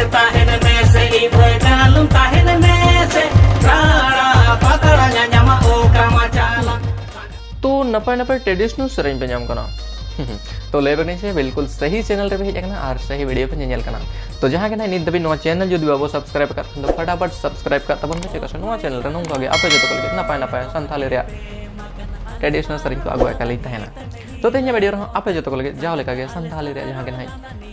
से ताहेन में से इबे डालum ताहेन में से राड़ा पकड़ा न्यामा ओका मचाला। तो नपाय नपाय ट्रेडिशनल सेरेंज पे नाम कना तो लेबे से बिल्कुल सही चैनल रे हेज कना और सही वीडियो पे नेल कना। तो जहां के नित दबी नो चैनल जदि बाबो सब्सक्राइब कर तो फटाफट सब्सक्राइब कर तबन पे चेक नो चैनल रे नंगा गे आपे जतो को नपाय नपाय संथाली रे ट्रेडिशनल सेरेंज को आगुआ का लेता है ना। तो तेज वीडियो रे आपे जतो को लगे जाओ लेका गे संथाली रे जहां के नाइ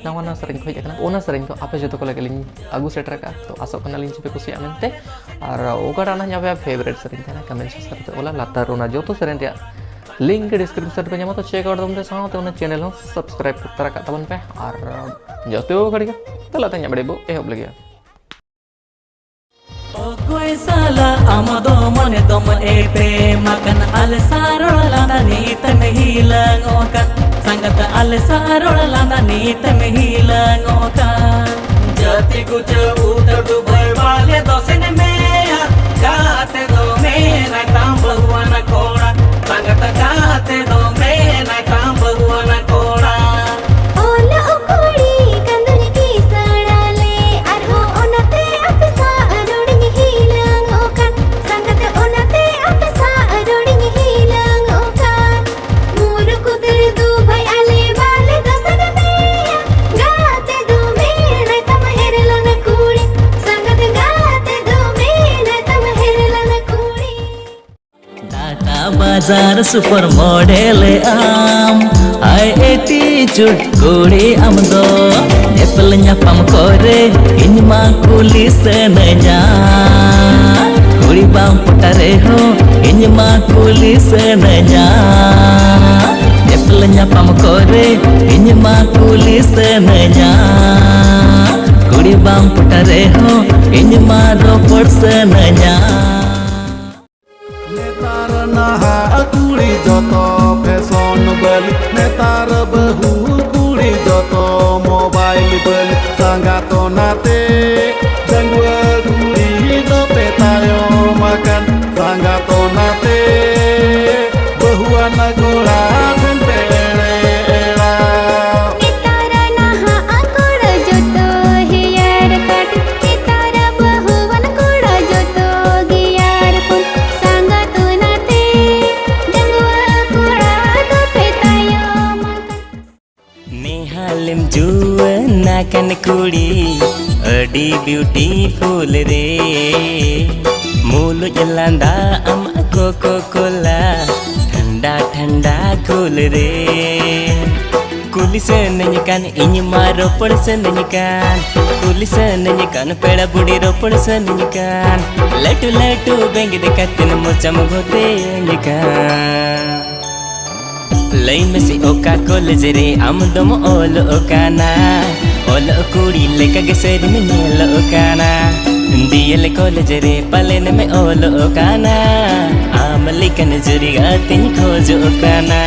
नवा सेरेंज को हेज कना ओना सेरेंज को आपे जतो को लगे लिन आगु सेटर का। तो आसो कना लिन पे कुसिया मेनते और ओकाटा ना जाबे फेवरेट सेरेंज था कमेंट करते ओला लातार ओना जतो सेरेंज रे लिंक डिस्क्रिप्शन पे जामा तो चेक आउट तुमसे साथ उन चैनल हो सब्सक्राइब कर का तबन पे और जतो घड़िया तो लाते nya बड़े एहब लगे कोई साला आमदो मने दम एपे makan al sarol lana नीत में हिlang ओkan संगत al sarol lana नीत में हिlang ओkan जाति कुछ उतर दुबई वाले दोसन में गाते दो मेरा काम भगवान कोड़ा संगत गाते दो मेरा काम भगवान कोड़ा ओला कोड़ी कंदन की सड़ाले अरहो ओनते अपसा अरोडिंग हिlang ओkan संगत ओनते अपसा अरोडिंग हिlang ओkan मुरु कुदर दो भाई आले वाले दसन में गाते दो मेरा तम हेरलन कुड़ी संगत गाते दो मेरा तम हेरलन कुड़ी टाटा बाजार सुपर मॉडल आम आई एटीट्यूड कुड़ी आम दो Apple nyapam kore ini mah kulis nanya kuड़ी bang putare ho ini mah kulis nanya Apple nyapam kore ini mah kulis nanya kuड़ी bang putare ho ini mah ropor senanya नेतार नहा कुड़ी जतो fashion बल नेतार बहु कुड़ी जतो मोबाइल बल संगा तो नाते जंगुआ कुड़ी दो पेतायो makan संगा तो नाते बहुआ न गोड़ा घंटे एड़ा नेतारा नहा आकोड़ जोतो हियर कट नेतारा बहुवन कोड़ा जोतो गियार पुन संगा तो नाते जंगुआ कोड़ा तो पेतायो मकन नेहालिम जुअना कन कुड़ी अडी ब्यूटीफुल रे मुलु जलांदा अम कोको कोला ठंडा ठंडा कूल रे कुली से ननिकान इन मारो पड़ से ननिकान कुली से ननिकान पेड़ा बुड़ी रोपड़ से ननिकान लटू लटू बेंग देखतिन मोचम घोते ननिकान लई में से ओका कॉलेज रे आम दम ओल ओकाना ओल कुड़ी लेका के सेर में नेल ओकाना दियल कॉलेज रे पलेन में ओल ओकाना आम लेकन जुरी गातिन खोज ओकाना